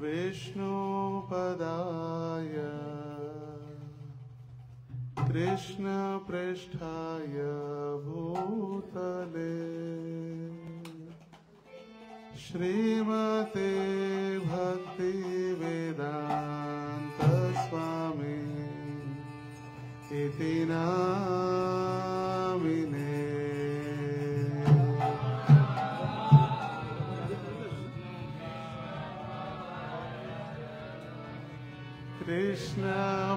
विष्णुपदाय कृष्णपृष्ठाय भूतले श्रीमते भक्तिवेदान्त स्वामी इति नामिने। कृष्ण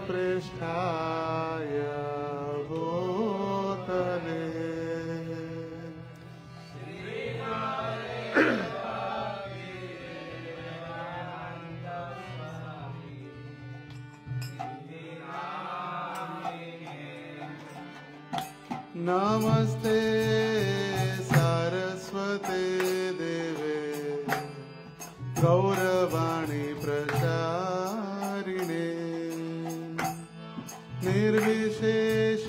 पृष्ठाय भूतले नमस्ते सारस्वते देवे गौरवाणी प्रचारिणे निर्विशेष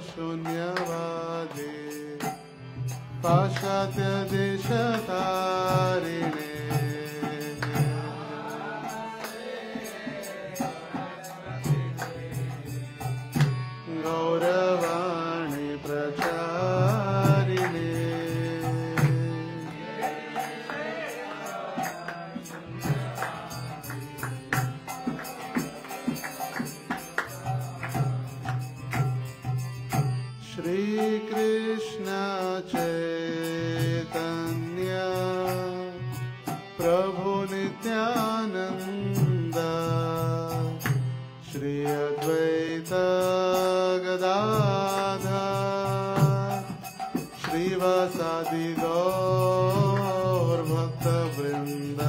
शून्यवादी पाश्चात्य देशतारिणे गौरवाणी प्रचारिणे श्री कृष्ण चैतन्य प्रभु नित्यानंद श्री अद्वैत गदाधर श्रीवासादि गौर भक्त वृंद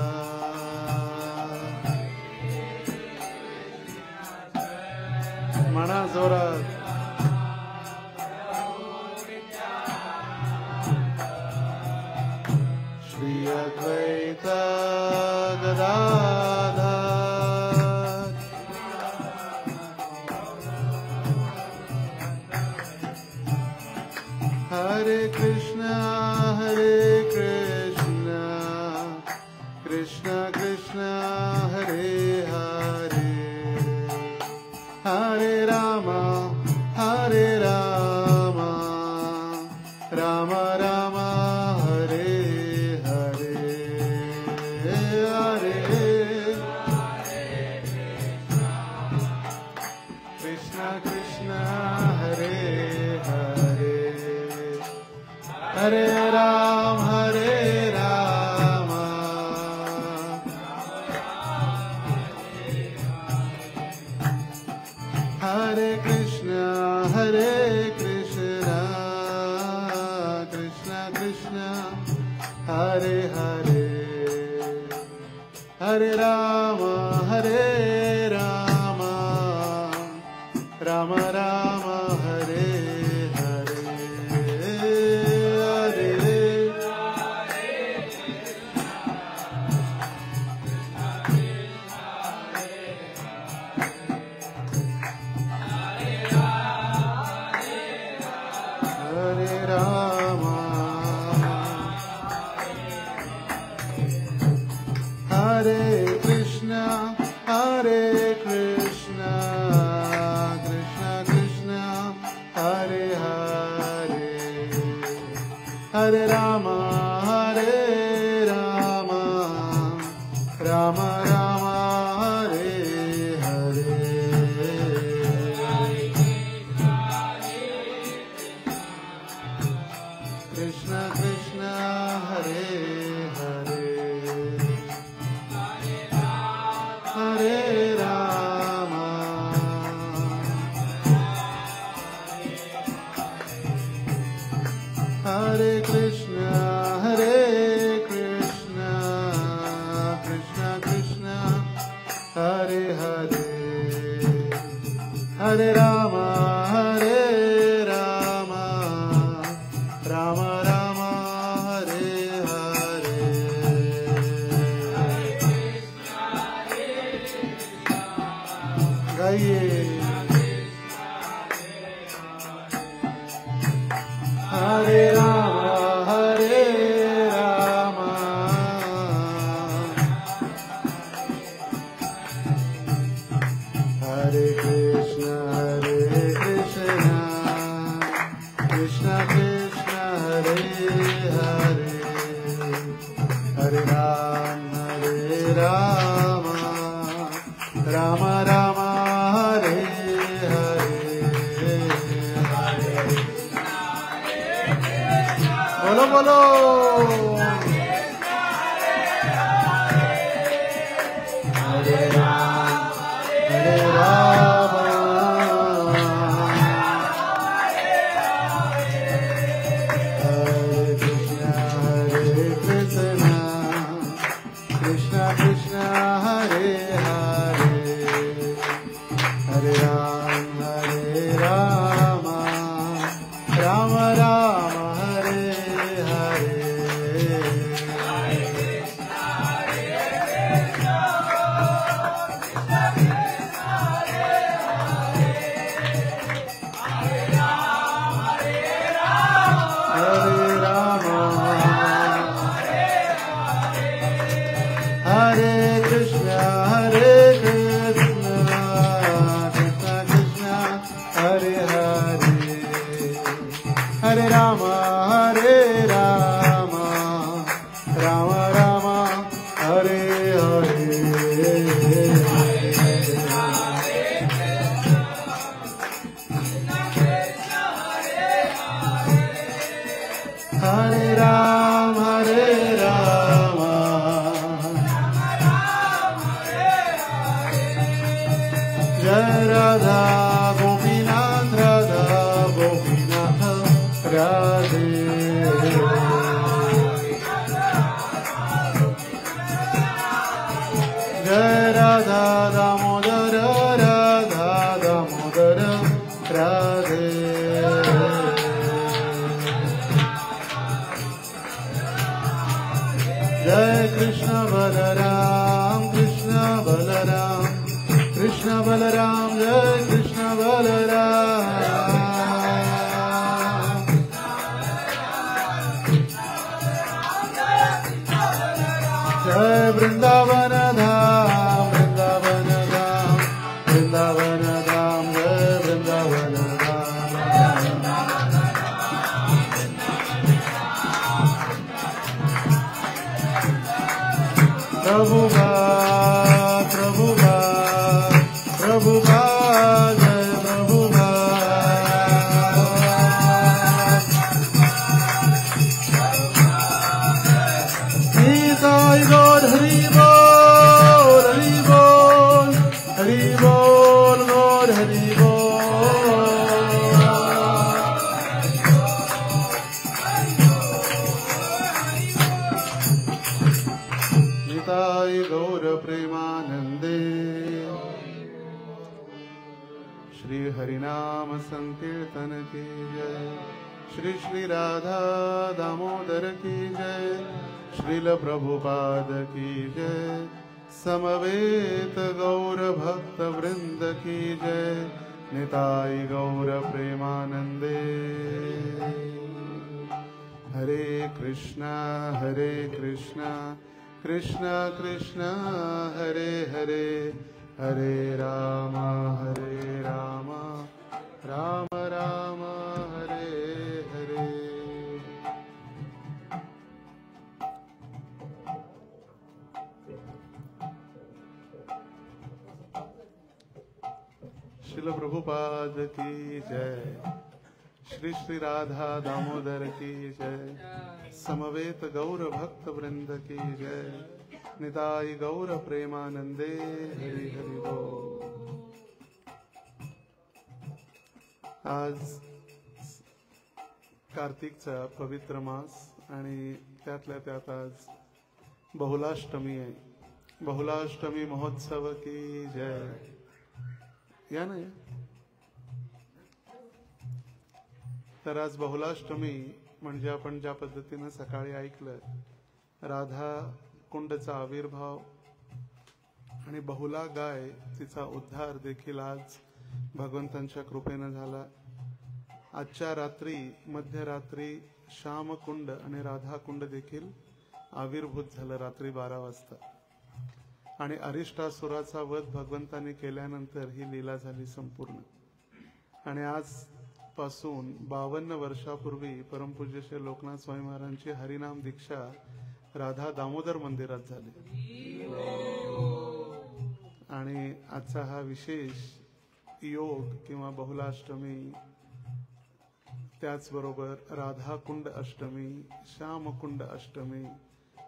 मना जोरात श्री अद्वैत गदाधर हरे कृष्ण कृष्ण कृष्ण हरे हरे हरे राम राम राम हरे हरे हरे कृष्ण कृष्ण हरे हरे हरे राम हरे कृष्ण कृष्ण कृष्ण हरे हरे हरे राम राम राम हरे हरे हरे राम हरे कृष्ण कृष्ण कृष्ण हरे हरे हरे राम राम राम हरे हरे कृष्ण कृष्ण हरे हरे हरे राम हरे कृष्ण कृष्ण कृष्ण हरे हरे हरे राम राम राम हरे हरे गाइए हरे Ram Ram, Hare Rama, Rama Rama, Hare Hare, Bolo bolo. Hare Ram, Hare Rama, Hare Krishna, Krishna Krishna, Hare Hare, Hare Ram, Hare Rama, Rama Rama, Hare Hare. Hare Rama, Hare Krishna, Krishna Krishna, Hare Hare, Hare Rama, Rama Rama, Hare Hare. Hare Ram, Hare Rama, Jai Radha Gopinath, Radha Gopinath, Radhe. Jai Radha Damodara, Radha Damodara, Radhe. Jai Krishna Balaram, Krishna Balaram, Krishna Balaram, Jai Krishna Balaram. Jai Vrindavana Dham, Vrindavana Dham, Vrindavana Dham, Jai Vrindavana Dham. Prabhupada, Prabhupada, Prabhupada, Jai Prabhupada. Nitai Gaur Hari Bol, Hari Bol, Hari Bol, Gaur Hari Bol. Nitai Gaur Premanande, Shri Harinam Sankirtan ki jai, Shri Shri Radha Damodar ki jai, Srila Prabhupada ki jai, Samavet Gaur Bhakta Vrinda ki jai, Nitai Gaur Premanande. Hare Krishna, Krishna Krishna, Hare Hare, Hare Rama, Rama Rama, Hare Hare. Srila Prabhupada ki jai, Shri Shri Radha Damodar ki jai, Samavet Gaur Bhakta Vrinda ki jai, Nitai Gaur Premanande, Hari Hari Bol. आज कार्तिकचा पवित्र मास आणि त्यातल्या त्यात आज बहुलाष्टमी आहे. बहुलाष्टमी महोत्सव की जय. या ना या. तर आज बहुलाष्टमी म्हणजे आपण ज्या पद्धतीने सकाळी ऐकलं, राधा कुंडचा आविर्भाव आणि बहुला गाय तिचा उद्धार देखील आज भगवंतांच्या कृपेने झाला. आजच्या रात्री मध्यरात्री श्यामकुंड आणि राधाकुंड देखील आविर्भूत झालं रात्री 12 वाजता. आणि अरिष्टासुराचा वध भगवंतांनी केल्यानंतर ही लीला झाली संपूर्ण. आणि आज पासून 52 वर्षापूर्वी परमपूज्य श्री लोकनाथ स्वामी महाराजांची हरिनाम दीक्षा राधा दामोदर मंदिरात झाली. आणि आजचा हा विशेष योग किंवा बहुलाष्टमी, त्याचबरोबर राधाकुंड अष्टमी, श्यामकुंड अष्टमी,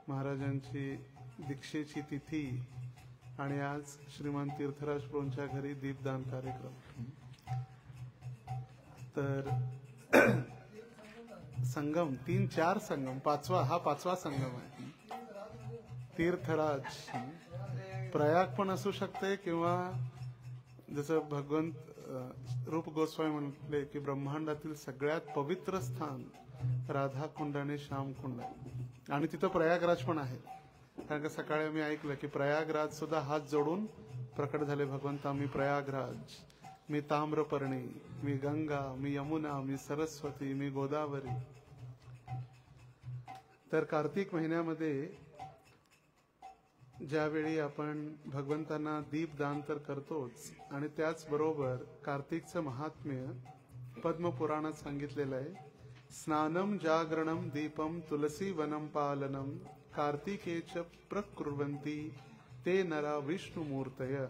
महाराजांची दीक्षेची तिथी, आणि आज श्रीमान तीर्थराज प्रभूंच्या घरी दीपदान कार्यक्रम. तर संगम 3-4 संगम, हा पाचवा संगम आहे. तीर्थराज प्रयाग पण असू शकते, किंवा जसं भगवंत रूप गोस्वामी म्हटले की ब्रह्मांडातील सगळ्यात पवित्र स्थान राधाकुंड आणि श्यामकुंड आहे, आणि तिथं प्रयागराज पण आहे. कारण का सकाळी आम्ही ऐकलं की प्रयागराज सुद्धा हात जोडून प्रकट झाले भगवंता, मी प्रयागराज, मी ताम्रपर्णी, मी गंगा, मी यमुना, मी सरस्वती, मी गोदावरी. तर कार्तिक महिन्यामध्ये ज्यावेळी आपण भगवंतांना दीपदान तर करतोच, आणि त्याचबरोबर कार्तिकचं महात्म्य पद्मपुराणात सांगितलेलं आहे. स्नानम जागरणम दीपम तुलसी वनम पालनम कार्तिकेच प्रकुर्वन्ति ते नरा विष्णुमूर्तय.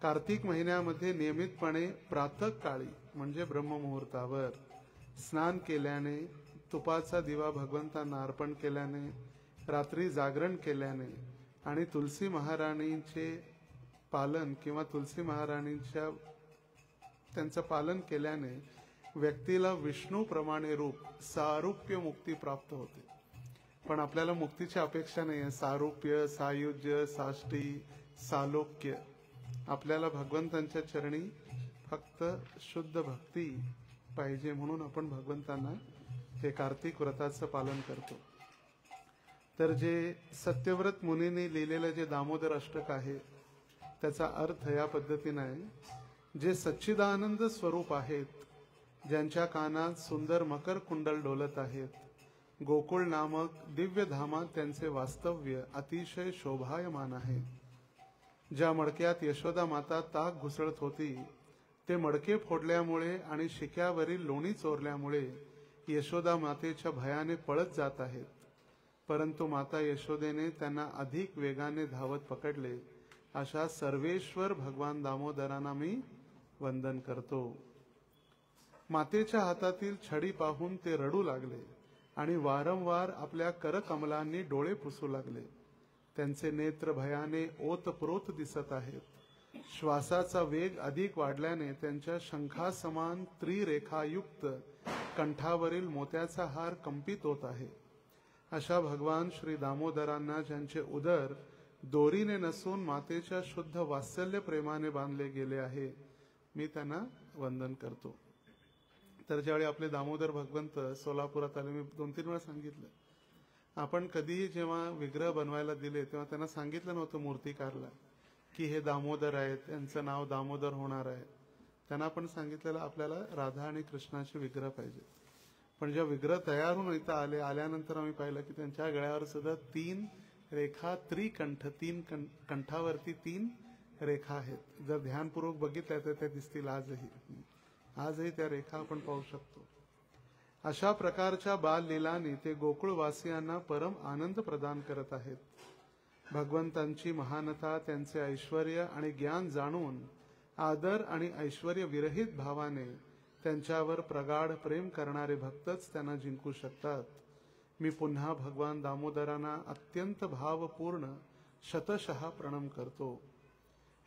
कार्तिक महिन्यामध्ये नियमितपणे प्रातःकाळी म्हणजे ब्रह्ममुहूर्तावर स्नान केल्याने, तुपाचा दिवा भगवंतांना अर्पण केल्याने, रात्री जागरण केल्याने आणि तुलसी महाराणींचे पालन किंवा तुलसी महाराणींच्या त्यांचं पालन केल्याने व्यक्तीला विष्णूप्रमाणे रूप सारूप्य मुक्ती प्राप्त होते. पण आपल्याला मुक्तीची अपेक्षा नाही आहे. सारूप्य, सायुज्य, साष्टी, सालोक्य. आपल्याला भगवंतांच्या चरणी फक्त शुद्ध भक्ती पाहिजे, म्हणून आपण भगवंतांना हे कार्तिक व्रताचं पालन करतो. तर जे सत्यव्रत मुनींनी लिहिलेलं जे दामोदर अष्टक आहे त्याचा अर्थ या पद्धतीने आहे. जे सच्चिदानंद स्वरूप आहेत, ज्यांच्या कानात सुंदर मकर कुंडल डोलत आहेत, गोकुळ नामक दिव्य धामात त्यांचे वास्तव्य अतिशय शोभायमान आहे. ज्या मडक्यात यशोदा माता ताक घुसळत होती ते मडके फोडल्यामुळे आणि शिक्यावरील लोणी चोरल्यामुळे यशोदा मातेच्या भयाने पळत जात आहेत. परंतु माता यशोदेने त्यांना अधिक वेगाने धावत पकडले. अशा सर्वेश्वर भगवान दामोदरांना मी वंदन करतो. मातेच्या हातातील छडी पाहून ते रडू लागले आणि वारंवार आपल्या करकमलांनी डोळे पुसू लागले. त्यांचे नेत्र भयाने ओतप्रोत दिसत आहेत. श्वासाचा वेग अधिक वाढल्याने त्यांच्या शंखासमान त्रिरेखायुक्त कंठावरील मोत्याचा हार कंपित होत आहे. अशा भगवान श्री दामोदरांना ज्यांचे उदर दोरीने नसून मातेच्या शुद्ध वात्सल्य प्रेमाने बांधले गेले आहे, मी त्यांना वंदन करतो. तर ज्यावेळी आपले दामोदर भगवंत सोलापुरात आले, मी 2-3 वेळा सांगितलं, आपण कधीही जेव्हा विग्रह बनवायला दिले तेव्हा त्यांना सांगितलं नव्हतं मूर्तिकारला की हे दामोदर आहेत, त्यांचं नाव दामोदर होणार आहे. त्यांना आपण सांगितलेलं आपल्याला राधा आणि कृष्णाचे विग्रह पाहिजे. पण जेव्हा विग्रह तयार होऊन इथं आल्यानंतर आम्ही पाहिलं की त्यांच्या गळ्यावर सुद्धा 3 रेखा, त्रिकंठ, 3 कंठावरती 3 रेखा आहेत. जर ध्यानपूर्वक बघितल्या तर त्या दिसतील आजही त्या रेखा आपण पाहू शकतो. अशा प्रकारच्या बाललीलांनी ते गोकुळवासियांना परम आनंद प्रदान करत आहेत. भगवंतांची महानता, त्यांचे ऐश्वर आणि ज्ञान जाणून आदर आणि ऐश्वर्य विरहित भावाने त्यांच्यावर प्रगाढ प्रेम करणारे भक्तच त्यांना जिंकू शकतात. मी पुन्हा भगवान दामोदरांना अत्यंत भावपूर्ण शतशः प्रणाम करतो.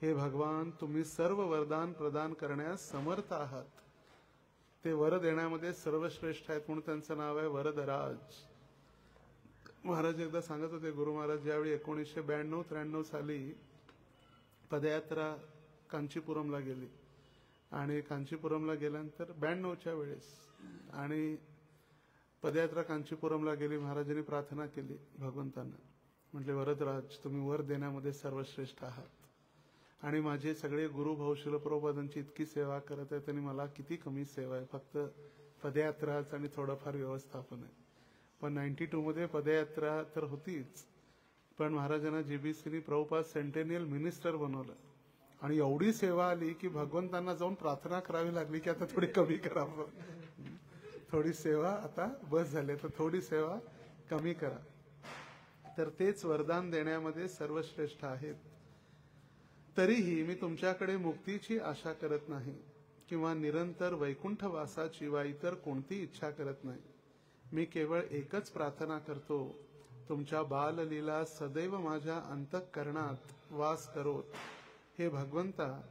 हे भगवान, तुम्ही सर्व वरदान प्रदान करण्यास समर्थ आहात. ते वर देण्यामध्ये सर्वश्रेष्ठ आहेत म्हणून त्यांचं नाव आहे वरदराज. महाराज एकदा सांगत होते, गुरु महाराज ज्यावेळी 1992-93 साली पदयात्रा कांचीपुरमला गेली आणि कांचीपुरमला गेल्यानंतर 92च्या वेळेस आणि पदयात्रा कांचीपुरमला गेली, महाराजांनी प्रार्थना केली भगवंतांना, म्हटले वरदराज तुम्ही वर देण्यामध्ये सर्वश्रेष्ठ आहात आणि माझे सगळे गुरु भाऊ श्रील प्रभुपादांची इतकी सेवा करत आहेत आणि मला किती कमी सेवा आहे, फक्त पदयात्राच आणि थोडंफार व्यवस्थापन आहे. पण 92 मध्ये पदयात्रा तर होतीच, पण महाराजांना जीबीसीनी प्रभुपाद सेंटेनियल मिनिस्टर बनवलं आणि एवढी सेवा आली की भगवंतांना जाऊन प्रार्थना करावी लागली की आता थोडी कमी करावं, थोडी सेवा आता बस झाली, तर थोडी सेवा कमी करा. तर तेच वरदान देण्यामध्ये सर्वश्रेष्ठ आहेत. तरीही मी तुमच्याकडे मुक्तीची आशा करत नाही किंवा निरंतर वैकुंठ वासाची वा इतर कोणती इच्छा करत नाही. मी केवळ एकच प्रार्थना करतो, तुमच्या बाललीला सदैव माझ्या अंतःकरणात वास करोत. हे भगवंता,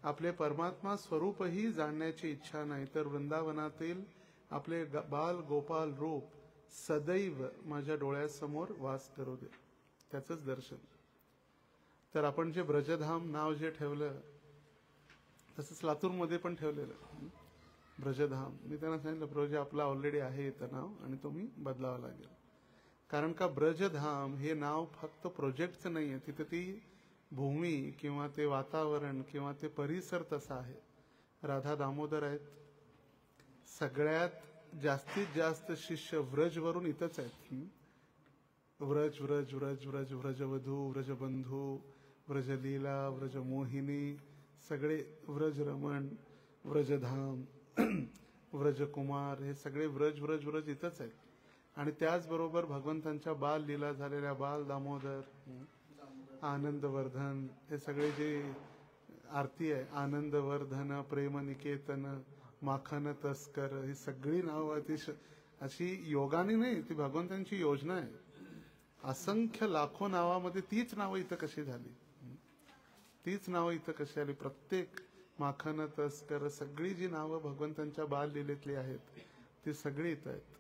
आपले परमात्मा स्वरूपही जाणण्याची इच्छा नाही, तर वृंदावनातील आपले बाल गोपाल रूप सदैव माझ्या डोळ्यासमोर वास करू दे. त्याचंच दर्शन. तर आपण जे ब्रजधाम नाव जे ठेवलं, तसंच लातूरमध्ये पण ठेवलेलं ब्रजधाम. मी त्यांना सांगितलं, ब्रज आपला ऑलरेडी आहे इथं नाव, आणि तुम्ही बदलावं लागेल. कारण का ब्रजधाम हे नाव फक्त प्रोजेक्टचं नाही आहे, तिथे ती भूमी किंवा ते वातावरण किंवा ते परिसर तसा आहे. राधा दामोदर आहेत. सगळ्यात जास्तीत जास्त शिष्य व्रजवरून इथंच आहेत. व्रज व्रज व्रज व्रज व्रजवधू, व्रजबंधू, व्रजलीला, व्रजमोहिनी, सगळे व्रजरमण, व्रजधाम, व्रजकुमार, हे सगळे व्रज व्रज व्रज इथंच आहेत. आणि त्याचबरोबर भगवंतांच्या बाल लीला झालेल्या बाल दामोदर, आनंदवर्धन, हे सगळे जे आरती आहे, आनंदवर्धन, प्रेमनिकेतन, माखन तस्कर, ही सगळी नावं अशी योगाने नाही, ती भगवंतांची योजना आहे. असंख्य लाखो नावामध्ये तीच नावं इथं कशी झाली, तीच नावं इथं कशी आली. प्रत्येक माखन तस्कर, सगळी जी नावं भगवंतांच्या बाल लीलेतली आहेत ती सगळी इथं आहेत.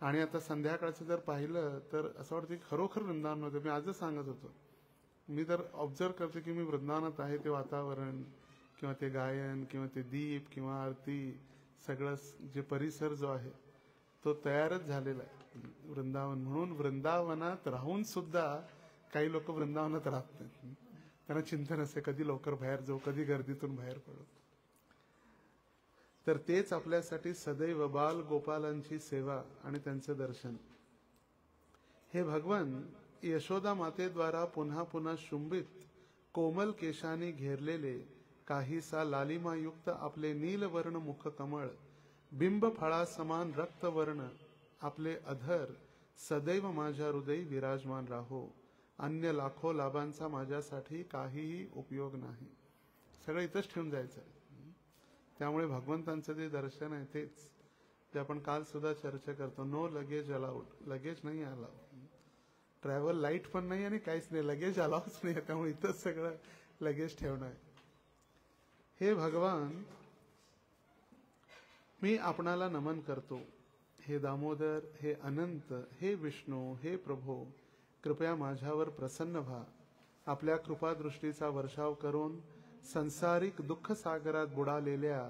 आणि आता संध्याकाळचं जर पाहिलं तर असं वाटतं की खरोखर वृंदावनमध्ये, मी आजच सांगत होतो, मी तर ऑब्झर्व करते की मी वृंदावनात आहे. ते वातावरण किंवा ते गायन किंवा ते दीप किंवा आरती, सगळं जे परिसर जो आहे तो तयारच झालेला आहे वृंदावन म्हणून. वृंदावनात राहून सुद्धा काही लोक वृंदावनात राहत नाहीत. त्यांना चिंतन असते कधी लवकर बाहेर जाऊ, कधी गर्दीतून बाहेर पडू. तर तेच आपल्यासाठी सदैव बाल गोपालांची सेवा आणि त्यांचं दर्शन. हे भगवान, यशोदा मातेद्वारा पुन्हा पुन्हा शुंभित कोमल केशांनी घेरलेले, काहीसा लालिमायुक्त आपले नीलवर्ण मुख कमळ, बिंब फळासमान रक्तवर्ण आपले अधर सदैव माझ्या हृदयी विराजमान राहो. अन्य लाखो लाभांचा माझ्यासाठी काहीही उपयोग नाही. सगळं इथंच ठेवून जायचं आहे. त्यामुळे भगवंतांचं जे दर्शन आहे तेच, ते आपण काल सुद्धा चर्चा करतो, नो लगेज अलाउड. लगेज नाही अलाउड, ट्रॅव्हल लाईट पण नाही आणि काहीच नाही, लगेज अलाउच नाही. त्यामुळे इथंच सगळं लगेज ठेवणं आहे. हे भगवान, मी आपणाला नमन करतो. हे दामोदर, हे अनंत, हे विष्णू, हे प्रभो, कृपया माझ्यावर प्रसन्न व्हा. आपल्या कृपादृष्टीचा वर्षाव करून संसारिक दुःख सागरात बुडालेल्या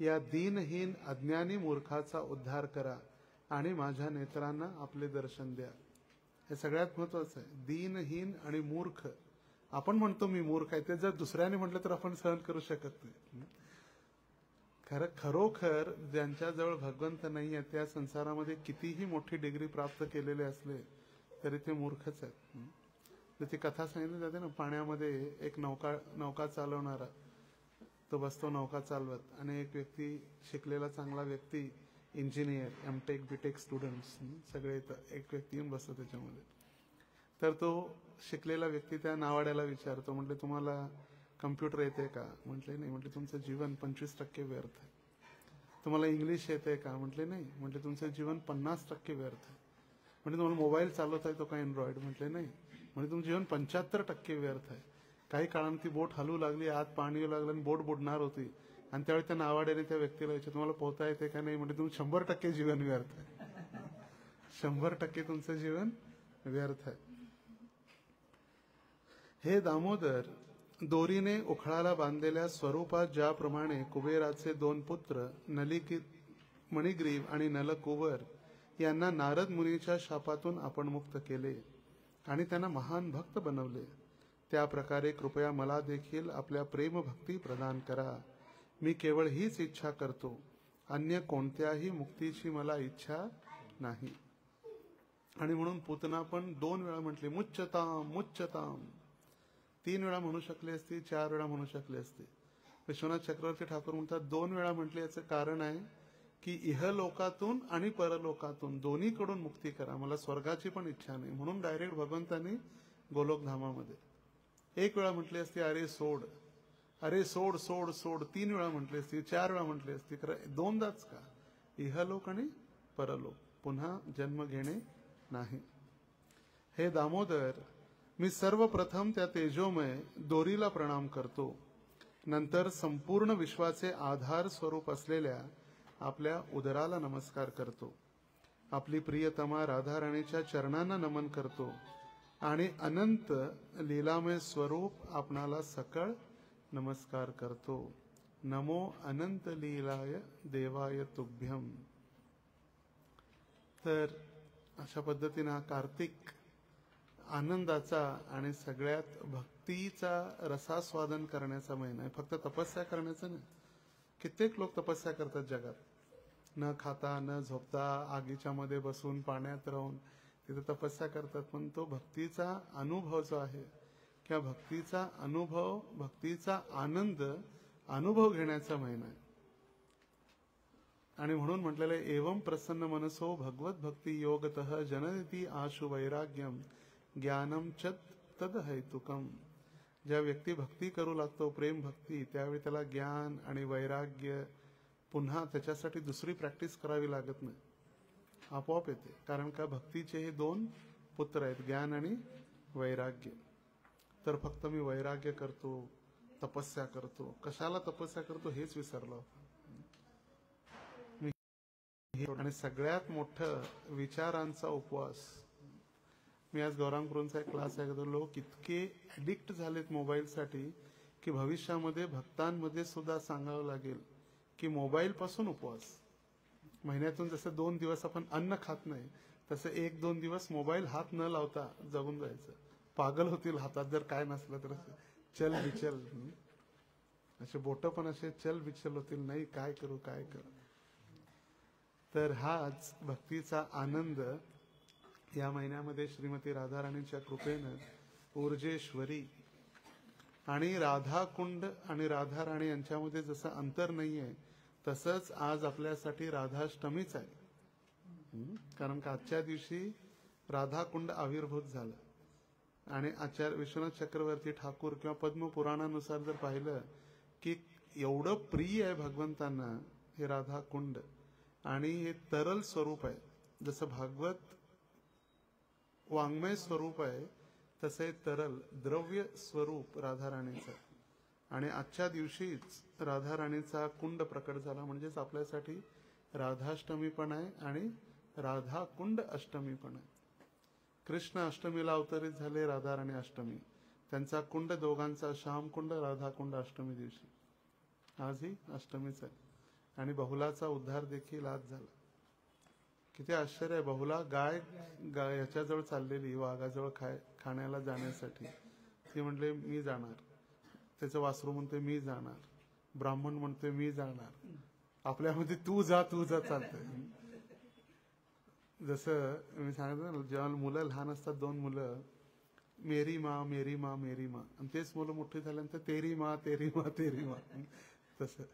या दीनहीन अज्ञानी मूर्खाचा उद्धार करा आणि माझ्या नेत्रांना आपले दर्शन द्या. हे सगळ्यात महत्वाचं आहे. दीनहीन आणि मूर्ख. आपण म्हणतो मी मूर्ख आहे, ते जर दुसऱ्याने म्हटलं तर आपण सहन करू शकत नाही. खरोखर ज्यांच्याजवळ भगवंत नाही आहे, त्या संसारामध्ये कितीही मोठी डिग्री प्राप्त केलेले असले तरी ते मूर्खच आहेत. तर ती कथा सांगितली जाते ना, पाण्यामध्ये एक नौका चालवणारा, तो बसतो नौका चालवत, आणि एक व्यक्ती, शिकलेला चांगला व्यक्ती, इंजिनियर, एमटेक बीटेक स्टुडंट्स सगळे, एक व्यक्ती येऊन बसतो त्याच्यामध्ये. तर तो शिकलेला व्यक्ती त्या नावाड्याला विचारतो, म्हटले तुम्हाला कम्प्युटर येते का? म्हटले नाही. म्हटले तुमचं जीवन 25% व्यर्थ आहे. तुम्हाला इंग्लिश येते का? म्हटले नाही. म्हटले तुमचं जीवन 50% व्यर्थ आहे. म्हणजे तुम्हाला मोबाईल चालवता येतो का अँड्रॉइड? म्हटले नाही. म्हणजे तुमचं जीवन 75% व्यर्थ आहे. काही काळानं ती बोट हलू लागली, आत पाणी येऊ लागलं आणि बोट बुडणार होती, आणि त्यावेळी त्या नावाड्याने त्या व्यक्तीला विचारलं तुम्हाला पोहता येते का? नाही. म्हणजे तुमचं 100% जीवन व्यर्थ आहे. 100% तुमचं जीवन व्यर्थ आहे. हे दामोदर, दोरीने उखळाला बांधलेल्या स्वरूपात ज्याप्रमाणे कुबेराचे 2 पुत्र मणिग्रीव आणि नलकुवर यांना नारद मुनीच्या शापातून आपण मुक्त केले आणि त्यांना महान भक्त बनवले, त्या प्रकारे कृपया मला देखील आपल्या प्रेम भक्ती प्रदान करा. मी केवळ हीच इच्छा करतो, अन्य कोणत्याही मुक्तीची मला इच्छा नाही. आणि म्हणून पूतना पण 2 वेळा म्हटले मुच्यताम मुच्यताम. 3 वेळा म्हणू शकले असते, 4 वेळा म्हणू शकले असते. विश्वनाथ चक्रवर्ती ठाकूर म्हणतात 2 वेळा म्हटले. याचं कारण आहे की इहलोकातून आणि परलोकातून दोन्हीकडून मुक्ती करा, मला स्वर्गाची पण इच्छा नाही. म्हणून डायरेक्ट भगवंतांनी गोलोकधामामध्ये एक वेळा म्हटली असती अरे सोड, अरे सोड सोड सोड, 3 वेळा म्हटली असती, 4 वेळा म्हटली असती, खरं दोनदाच का? इहलोक आणि परलोक, पुन्हा जन्म घेणे नाही. हे दामोदर, मी सर्वप्रथम त्या तेजोमय दोरीला प्रणाम करतो. नंतर संपूर्ण विश्वाचे आधार स्वरूप असलेल्या आपल्या उदराला नमस्कार करतो. आपली प्रियतमा राधाराणीच्या चरणांना नमन करतो आणि अनंत लीलामय स्वरूप आपणाला सकळ नमस्कार करतो. नमो अनंत लीलाय देवाय तुभ्यम. तर अशा पद्धतीने हा कार्तिक आनंदाचा आणि सगळ्यात भक्तीचा रसास्वादन करण्याचा महिना आहे. फक्त तपस्या करण्याचा नाही. कित्येक लोक तपस्या करतात जगात, न खाता न झोपता आगीच्या मध्ये बसून पाण्यात राहून तिथे तपस्या करतात. पण तो भक्तीचा अनुभव जो आहे किंवा भक्तीचा अनुभव, भक्तीचा आनंद अनुभव घेण्याचा महिना आहे. आणि म्हणून म्हटलेलं आहे, एवं प्रसन्न मनसो भगवत भक्ती योगतः जनयति आशु वैराग्यम ज्ञानम तद हेतुकम. ज्या व्यक्ती भक्ती करू लागतो, प्रेम भक्ती, त्यावेळी त्याला ज्ञान आणि वैराग्य पुन्हा त्याच्यासाठी दुसरी प्रॅक्टिस करावी लागत नाही, आपोआप येते. कारण का भक्तीचे हे 2 पुत्र आहेत, ज्ञान आणि वैराग्य. तर फक्त मी वैराग्य करतो, तपस्या करतो, कशाला तपस्या करतो हेच विसरलो. आणि सगळ्यात मोठं विचारांचा उपवास. मी आज गौरांगपुरचा एक क्लास ऐकतो, लोक इतके ऍडिक्ट झालेत मोबाईलसाठी की भविष्यामध्ये भक्तांमध्ये सुद्धा सांगावं लागेल की मोबाईल पासून उपवास. महिन्यातून जसं 2 दिवस आपण अन्न खात नाही, तसं 1-2 दिवस मोबाईल हात न लावता जगून जायचं. पागल होतील हातात जर काय नसलं तर. चल बिचल, असे बोट पण असे चल बिचल होतील, नाही काय करू काय करू. तर हाच भक्तीचा आनंद या महिन्यामध्ये श्रीमती राधाराणीच्या कृपेनं ऊर्जेश्वरी आणि राधाकुंड आणि राधाराणी यांच्यामध्ये जसं अंतर नाहीये, तसंच आज आपल्यासाठी राधाष्टमीच आहे. कारण का आजच्या दिवशी राधाकुंड आविर्भूत झालं. आणि आचार्य विश्वनाथ चक्रवर्ती ठाकूर किंवा पद्मपुराणानुसार जर पाहिलं की एवढं प्रिय आहे भगवंतांना हे राधाकुंड, आणि हे तरल स्वरूप आहे. जसं भागवत वाङ्मय स्वरूप आहे, तसे तरल द्रव्य स्वरूप राधाराणीचं. आणि आजच्या दिवशीच राधाराणीचा कुंड प्रकट झाला, म्हणजेच आपल्यासाठी राधाष्टमी पण आहे आणि राधाकुंड अष्टमी पण आहे. कृष्ण अष्टमीला अवतरित झाले, राधाराणी अष्टमी. त्यांचा कुंड दोघांचा श्यामकुंड राधाकुंड अष्टमी दिवशी. आजही अष्टमीच आहे. आणि बहुलाचा उद्धार देखील आज झाला. किती आश्चर्य आहे. बहुला गाय याच्याजवळ चाललेली वाघाजवळ खाण्याला जाण्यासाठी. ती म्हणले मी जाणार. त्याचं वासरू म्हणते मी जाणार. ब्राह्मण म्हणते मी जाणार. आपल्यामध्ये तू जा चालतंय. जसं मी सांगितलं ना, जेव्हा मुलं लहान असतात, 2 मुलं, मेरी माँ मेरी माँ मेरी माँ, आणि तेच मुलं मोठी झाल्यानंतर तेरी माँ तेरी माँ तेरी माँ. तसं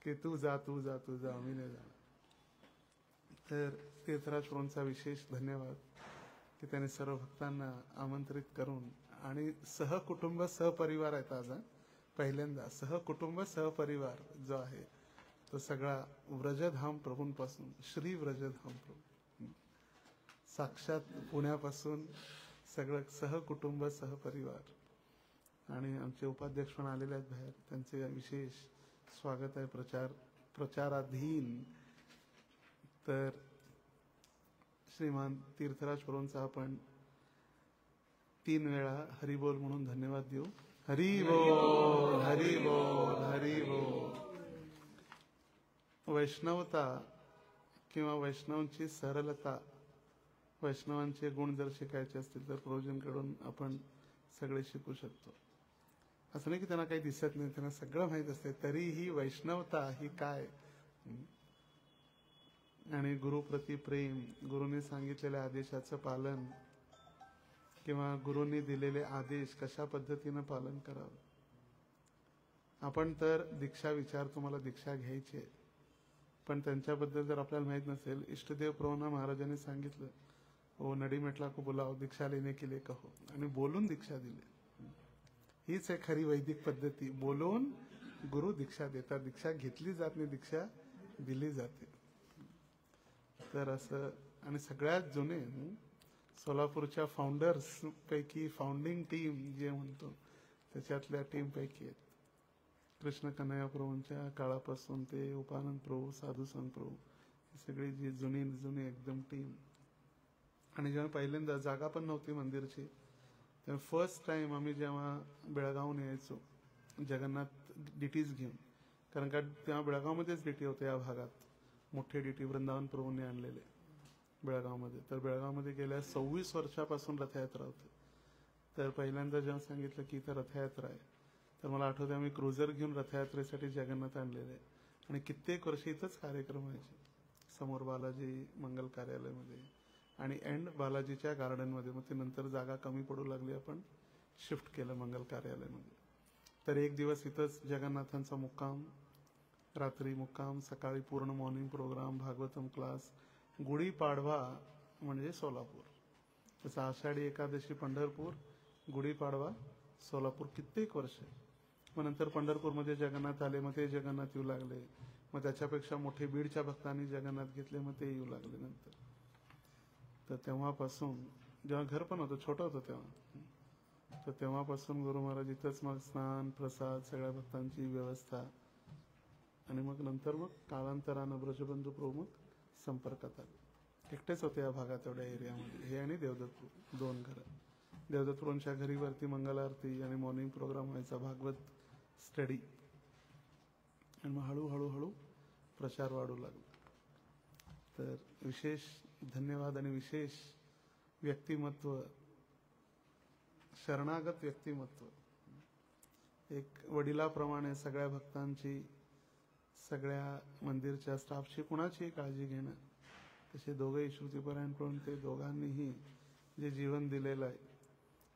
की तू जा आम्ही नाही जाणार. तर तीर्थराज प्रभूंचा विशेष धन्यवाद की त्याने सर्व भक्तांना आमंत्रित करून आणि सहकुटुंब सहपरिवार आहेत आज. पहिल्यांदा सहकुटुंब सहपरिवार जो आहे तो सगळा व्रजधाम प्रभूंपासून, श्री व्रजधाम प्रभू साक्षात पुण्यापासून सगळं सहकुटुंब सहपरिवार. आणि आमचे उपाध्यक्ष पण आलेले आहेत बाहेर, त्यांचे विशेष स्वागत आहे. प्रचाराधीन. तर श्रीमान तीर्थराज प्रभूंचा आपण 3 वेळा हरिबोल म्हणून धन्यवाद देऊ. हरी बोल हरी बोल हरी बोल. वैष्णवता किंवा वैष्णवांची सरलता, वैष्णवांचे गुण जर शिकायचे असतील तर प्रभूजींकडून आपण सगळे शिकू शकतो. असं नाही की त्यांना काही दिसत नाही, त्यांना सगळं माहित असते. तरीही वैष्णवता ही काय, आणि गुरुप्रती प्रेम, गुरुने सांगितलेल्या आदेशाचं पालन किंवा गुरुंनी दिलेले आदेश कशा पद्धतीनं पालन करावं. आपण तर दीक्षा विचारतो, मला दीक्षा घ्यायची आहे, पण त्यांच्याबद्दल जर आपल्याला माहित नसेल, इष्टदेव प्रभूंना महाराजांनी सांगितलं, ओ नडी मेटला को बुलाओ दीक्षा लेने के लिए कहो, आणि बोलून दीक्षा दिली. हीच आहे खरी वैदिक पद्धती. बोलून गुरु दीक्षा देतात. दीक्षा घेतली जात नाही, दीक्षा दिली जाते. तर असं, आणि सगळ्यात जुने सोलापूरच्या फाउंडर्स पैकी, फाउंडिंग टीम जे म्हणतो त्याच्यातल्या टीम पैकी आहेत. कृष्ण कन्हैया प्रभूंच्या काळापासून ते उपानंद प्रभू, साधू संत प्रभू, सगळी जी जुनी एकदम टीम. आणि जेव्हा पहिल्यांदा जागा पण नव्हती मंदिरची, तेव्हा फर्स्ट टाइम आम्ही जेव्हा बेळगावहून यायचो जगन्नाथ डीटीज घेऊन, कारण का तेव्हा बेळगावमध्येच डीटी होते या भागात, मोठे डीटी वृंदावन प्रभूंनी आणलेले बेळगावमध्ये. तर बेळगावमध्ये गेल्या 26 वर्षापासून रथयात्रा होते. तर पहिल्यांदा जेव्हा सांगितलं की इथं रथयात्रा आहे, तर मला आठवतं आम्ही क्रुझर घेऊन रथयात्रेसाठी जगन्नाथ आणलेले, आणि कित्येक वर्ष इथंच कार्यक्रम व्हायचे, समोर बालाजी मंगल कार्यालयामध्ये आणि एंड बालाजीच्या गार्डनमध्ये. मग ते नंतर जागा कमी पडू लागली, आपण शिफ्ट केलं मंगल कार्यालयामध्ये. तर एक दिवस इथंच जगन्नाथांचा मुक्काम, रात्री मुक्काम, सकाळी पूर्ण morning program, Bhagavatam class, Gudi Padwa म्हणजे सोलापूर. तसं आषाढी एकादशी पंढरपूर, गुढीपाडवा सोलापूर, कित्येक वर्ष. मग नंतर पंढरपूरमध्ये जगन्नाथ आले, मग ते जगन्नाथ येऊ लागले. मग त्याच्यापेक्षा मोठे बीडच्या भक्तांनी जगन्नाथ घेतले, मग ते येऊ लागले नंतर. तर तेव्हापासून, जेव्हा घर पण होतं, छोटं होतं तेव्हा, तर तेव्हापासून गुरु महाराज इथंच मग स्नान, प्रसाद, सगळ्या भक्तांची व्यवस्था. आणि मग नंतर मग कालांतरानं ब्रजबंधू प्रमुख संपर्कात आले. एकटेच होते या भागात, एवढ्या एरियामध्ये, हे आणि देवदत्तपूर, 2 घरं. देवदत्तपूरच्या घरीवरती मंगलारती आणि मॉर्निंग प्रोग्राम व्हायचा, भागवत स्टडी. आणि मग हळूहळू प्रचार वाढू लागला. तर विशेष धन्यवाद आणि विशेष व्यक्तिमत्व, शरणागत व्यक्तिमत्व, एक वडिलाप्रमाणे सगळ्या भक्तांची, सगळ्या मंदिरच्या स्टाफची, कुणाची काळजी घेणं. तसे दोघेही श्रुतीपरायण करून ते दोघांनीही जे जीवन दिलेलं आहे,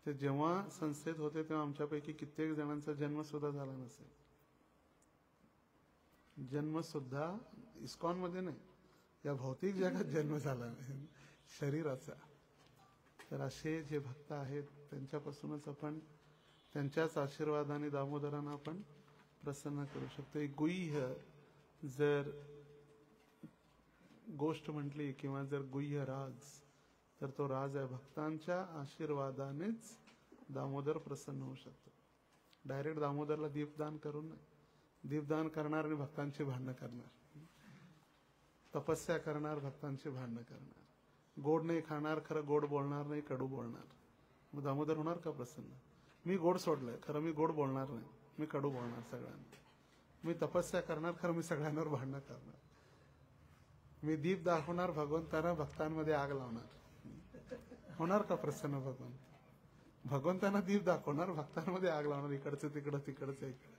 ते जेव्हा संस्थेत होते तेव्हा आमच्यापैकी कित्येक जणांचा जन्म सुद्धा झाला नसेल. जन्म सुद्धा इस्कॉन मध्ये नाही, या भौतिक जगात जन्म झाला नाही शरीराचा. तर असे जे भक्त आहेत त्यांच्यापासूनच आपण, त्यांच्याच आशीर्वादाने दामोदरांना आपण प्रसन्न करू शकतो. एक गुह्य जर गोष्ट म्हटली किंवा जर गुह्य राज, तर तो राज आहे भक्तांच्या आशीर्वादानेच दामोदर प्रसन्न होऊ शकतो. डायरेक्ट दामोदरला दीपदान करून नाही. दीपदान करणार आणि भक्तांची भांडणं करणार, तपस्या करणार, भक्तांची भांडणं करणार, गोड नाही खाणार, खरं गोड बोलणार नाही, कडू बोलणार. मग दामोदर होणार का प्रसन्न? मी गोड सोडलंय, खरं मी गोड बोलणार नाही, मी कडू बोलणार सगळ्यांना. मी तपस्या करणार, खरं मी सगळ्यांवर भांडणं करणार. मी दीप दाखवणार भगवंतांना, भक्तांमध्ये आग लावणार. होणार का प्रसन्न भगवंत? भगवंतांना दीप दाखवणार, भक्तांमध्ये आग लावणार, इकडचं तिकडं, तिकडचं इकडं.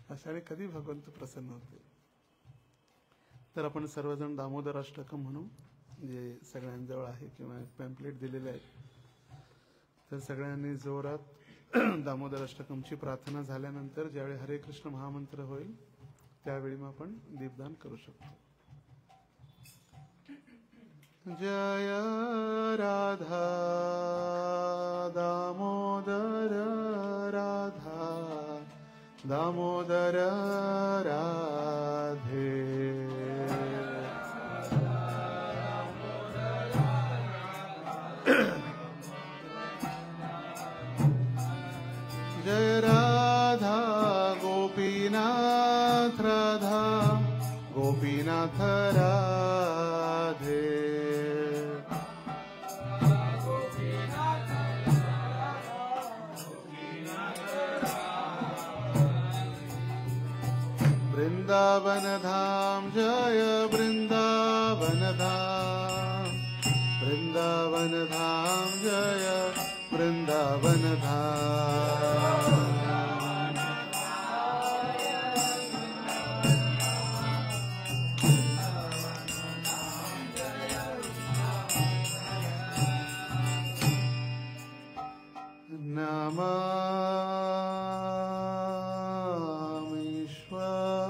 अशाने कधी भगवंत प्रसन्न होते? तर आपण सर्वजण दामोदर अष्टकम म्हणू, जे सगळ्यांजवळ आहे किंवा पॅम्पलेट दिलेले आहेत. तर सगळ्यांनी जोरात दामोदर अष्टकमची प्रार्थना झाल्यानंतर ज्यावेळी हरे कृष्ण महामंत्र होईल त्यावेळी मग आपण दीपदान करू शकतो. जय राधा दामोदर राधा दामोदर राधे. जय राधा गोपीनाथ राधा गोपीनाथ राधे. वृंदावन धाम जय वृंदावन धाम, वृंदावन धाम जय वृंदावन धाम.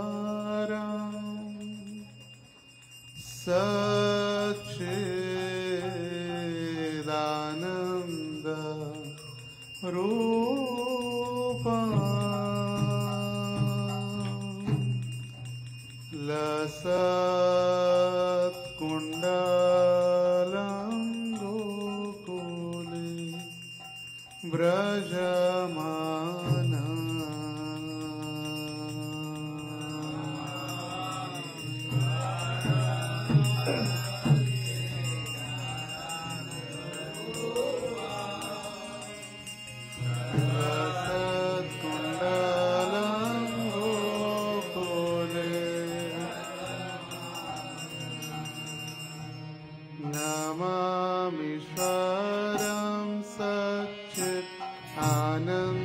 नमामीश्वरम् लसत्कुण्डलं गोकुले व्रजमाना नमामीश्वरं सच्चित् आनन्दरूपं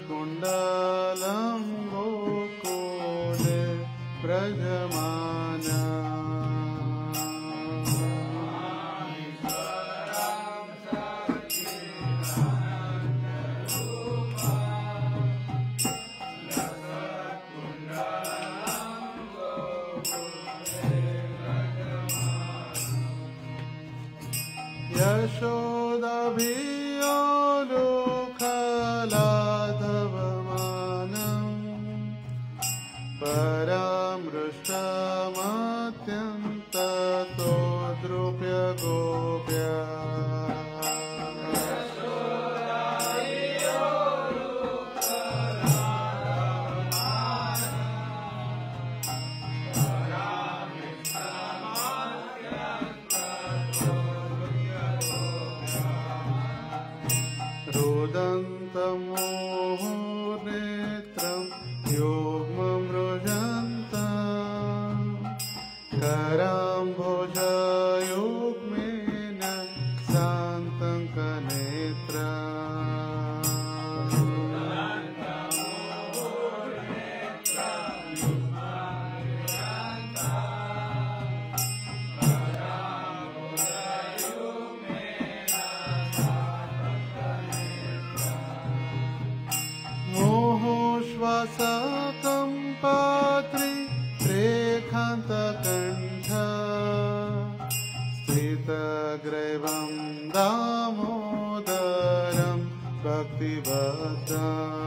लसत्कुण्डलं गोकुले व्रजमाना यशोदाभियोलुखलाधवमानम् परामृष्टमत्यन्ततो द्रुप्य गोप्या रुदन्तमोहनेत्रं योगममृजन्तं कराम्भोजयुग्मेन शान्तं कनेत्रम् मोहोश्वासकं पात्रि रेखान्तकण्ठ स्थितग्रैवं दामोदरं भक्तिबद्धम्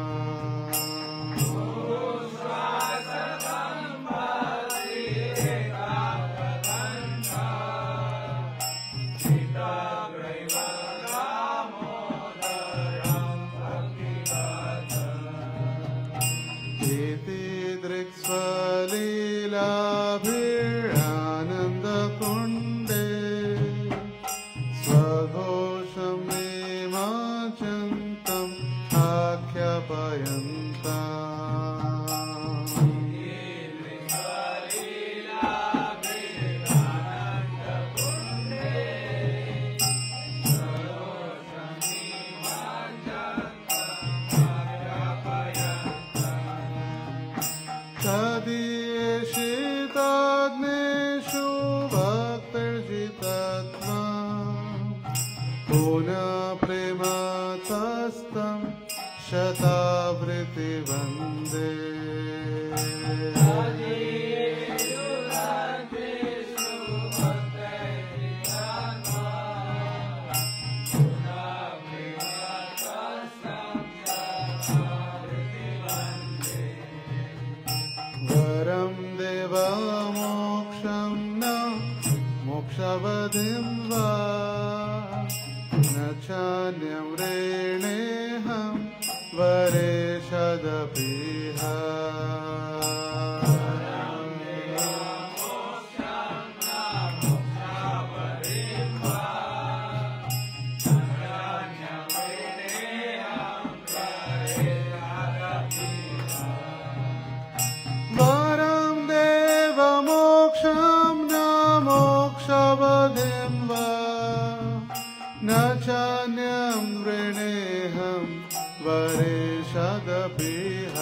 स्वलीलाभिरानन्दकुण्डे स्वघोषं निमज्जन्तम् आख्यापयन्तम् तदीशिताग्नेषु भक्तिर्जितात्मा पुनः प्रेमतस्तं शतावृत्ति वन्दे वरं देवमोक्षं न मोक्षवधिं वा न चान्यं रेणेऽहं वरेशदपीह वरं देवमोक्षं न मोक्षवधिं वा न चान्यं वृणेऽहं वरेशदपीह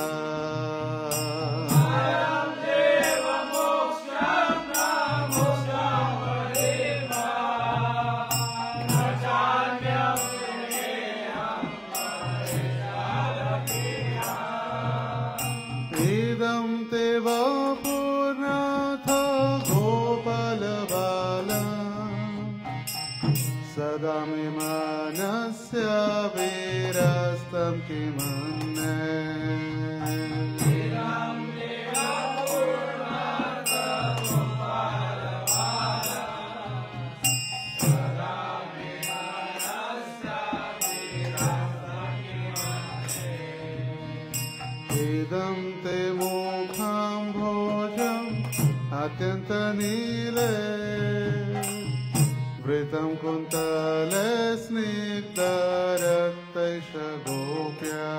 इदं ते वपुर्नाथ गोपालबाला सदा मे मनस्य वीरस्तं किमन्ये इदं ते मुखं भोजम् अत्यन्तनीले वृतं कुन्तले स्निग्धरक्तैष गोप्या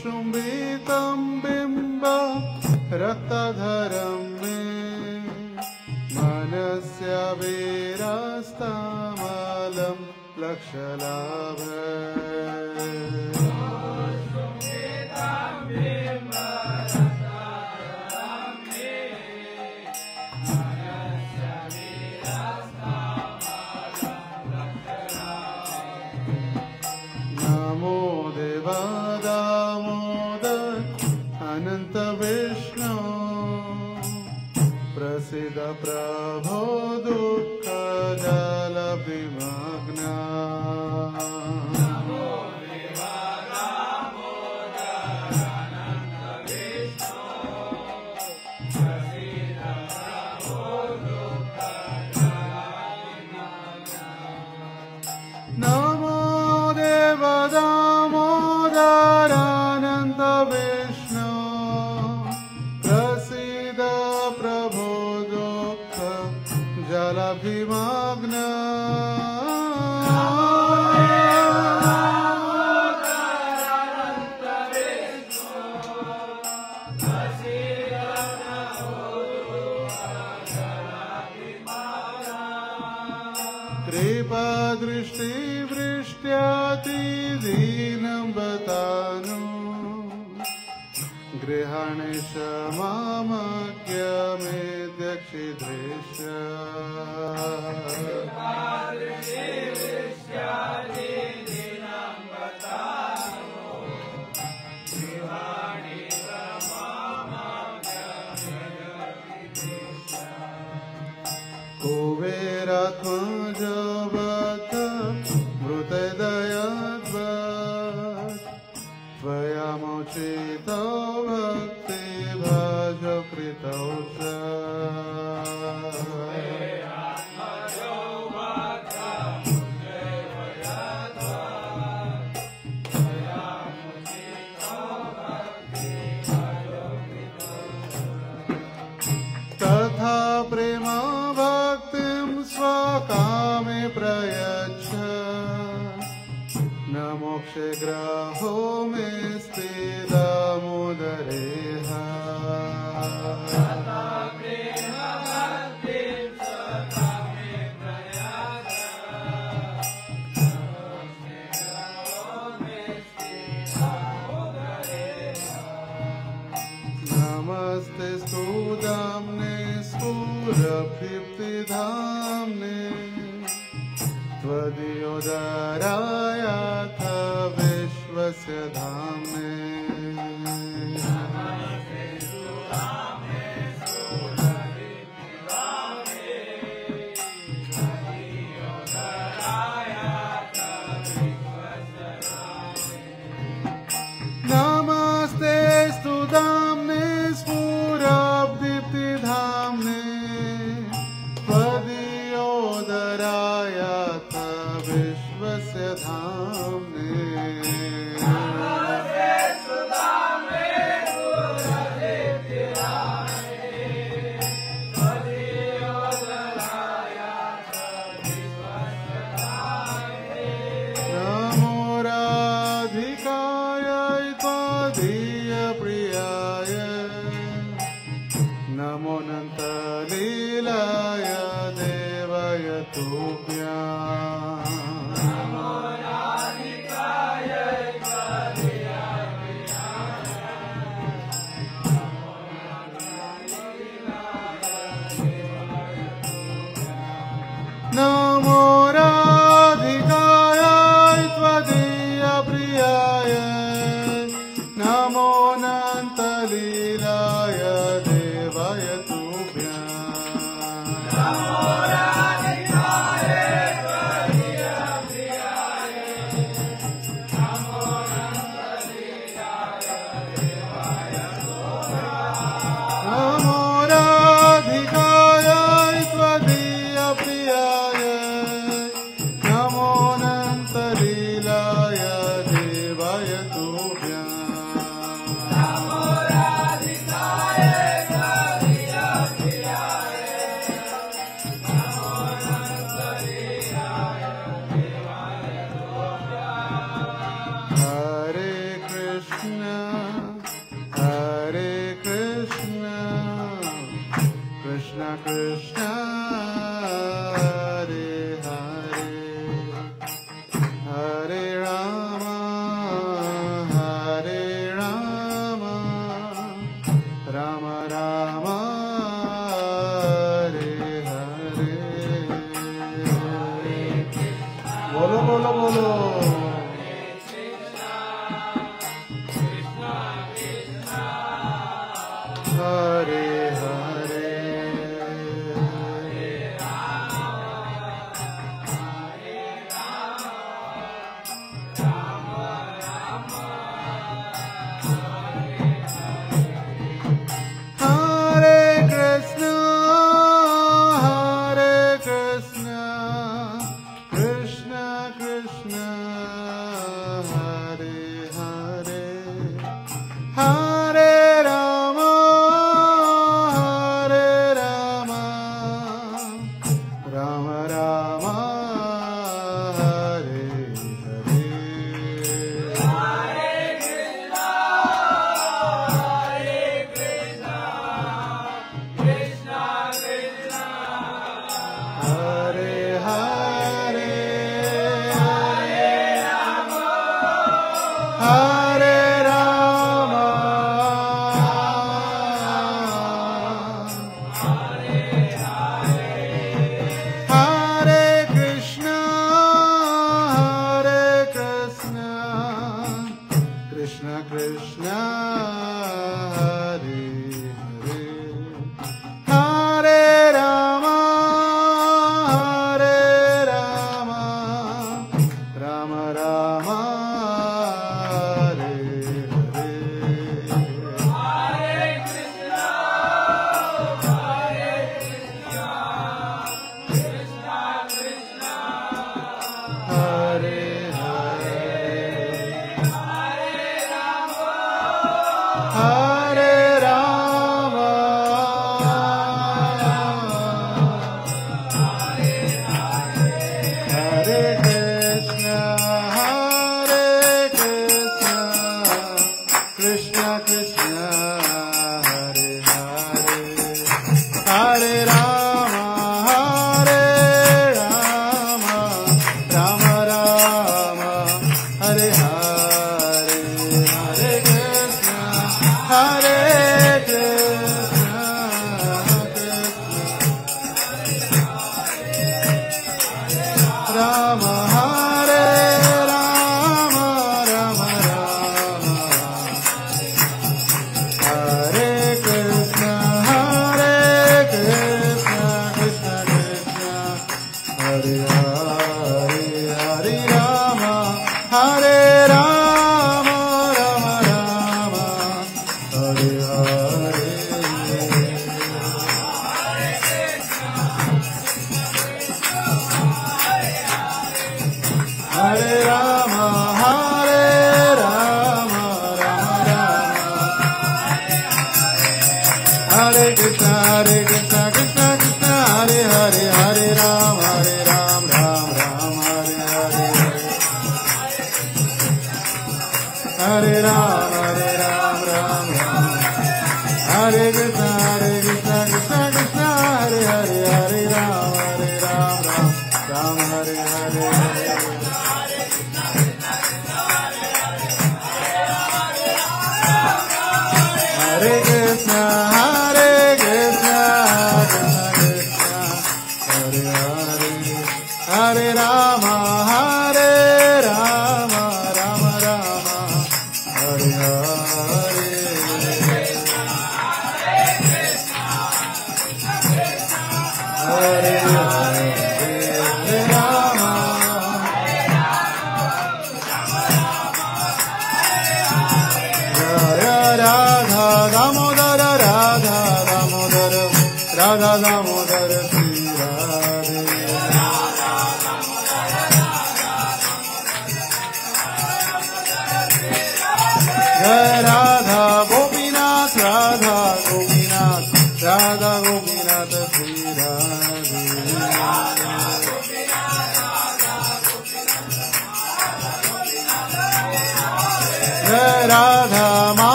शुम्बितं बिम्ब रक्तधरं मे मनस्य वीरस्तमलं लक्षलाभ नमो देवा अनंत विष्णु प्रसिद्ध प्रभो दुःख जल विमग्न नमो देव दामोदर अनंत विष्णु प्रसिद्ध प्रभो दुःख जलाभिमग्न कृपा दृष्टि वृष्ट्याति दीनं बतानु गृहाणेश मामज्ञमेध्यक्षिद्रेश कुबेरात्मजवत् मृतदयाद्वत् त्वया मोचितो भक्ति भज प्रीतौ च तथा प्रेम भक्तिं स्वकामे प्रयच्छ न मोक्षे ग्रहो मे स्थितमुदरेह नमस्ते स्तुदाम्ने स्फुरदीप्तिधाम्ने त्वदीयोदरायाथ विश्वस्य धाम्ने नमस्ते स्तुदाम्ने स्फुरदीप्तिधाम्ने त्वदीयोदरायाथ विश्वस्य धाम्ने नमो राधिकाय त्वदीय प्रियाय नमो नन्तलीलाय देवाय तुभ्याम् बोलो बोलो हरे हरे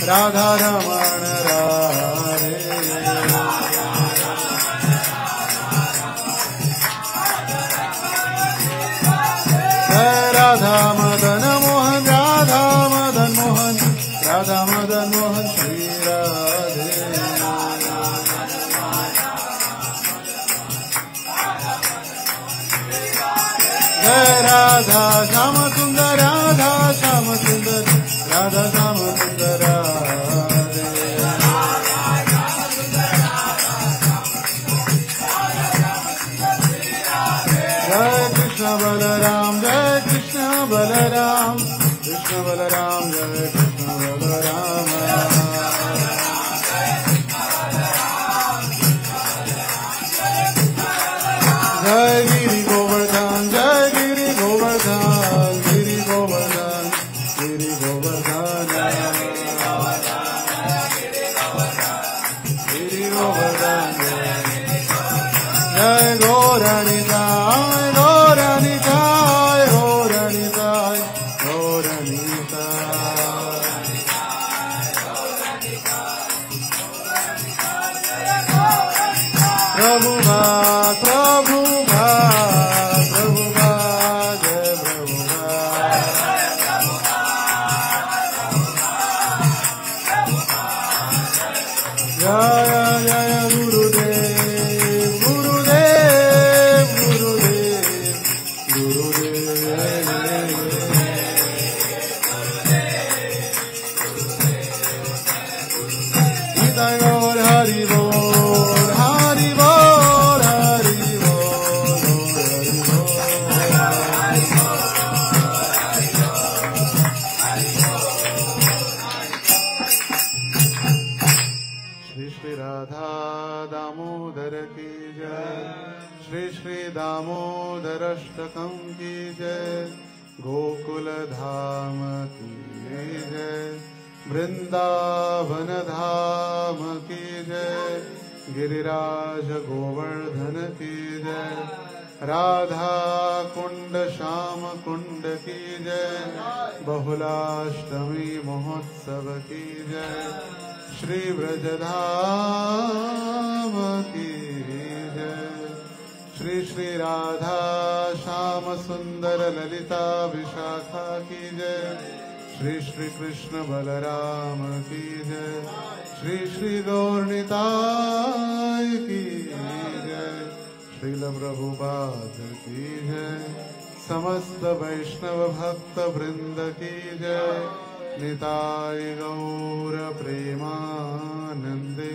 राधा रमण राधे राधा मदन मोहन राधा मदन मोहन राधा मदन मोहन श्री राधे जय राधा श्याम सुंदर राधा श्याम सुंदर राधा श्याम सुंदर राधे जय कृष्ण बलराम जय कृष्ण बलराम कृष्ण बलराम जय कृष्ण बलराम जय गिरि गोवर्धन जय गिरि गोवर्धन गिरि गोवर्धन गिरि गोवर्धन गिरि गोवर्धन जय गौरानिताय गौरानिताय गौरानिताय गौरानिताय प्रभुभा प्रभुभा प्रभुभा जय प्रभुभा जय जय गुरुदेव गुरुदेव गुरुदेव गुरुदेव गीता गौर हरि बोल हरि बोल हरि बोल हरि श्री श्री राधा दामोदर की जय श्री श्री दामोदर अष्टकम की जय गोकुल धाम की जय वृंदावन धाम की जय गिरिराज गोवर्धन की जय राधा कुंड श्याम कुंड की जय बहुलाष्टमी महोत्सव की जय श्री ब्रजधाम की जय श्री श्री राधा श्याम सुंदर ललिता विशाखा की जय श्री श्री कृष्ण बलराम की जय श्री श्री गौरनिताय की जय श्रील प्रभुपाद की जय समस्त वैष्णव भक्त वृंद की जय निताय गौर प्रेमानंदे।